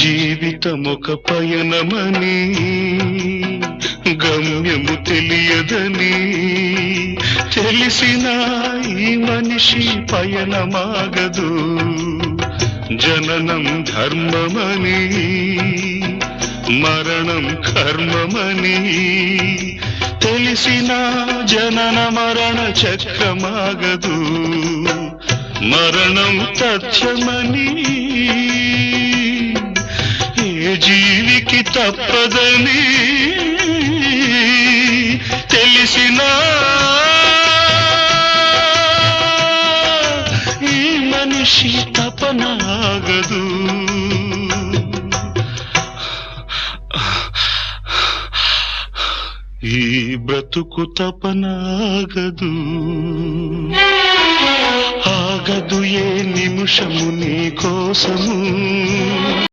జీవితమొక పయనమని గమ్యము తెలియదని తెలిసిన ఈ మనిషి పయనమాగదు. జననం ధర్మమని మరణం కర్మమని తెలిసిన జనన మరణ చక్రమాగదు. మరణం తథ్యమని ఏ జీవికి తప్పదని తెలిసిన ఈ మనిషి తపనాగదు. ఈ బ్రతుకు తపనాగదు. ఆగదు ఏ నిమిషము నీ కోసము.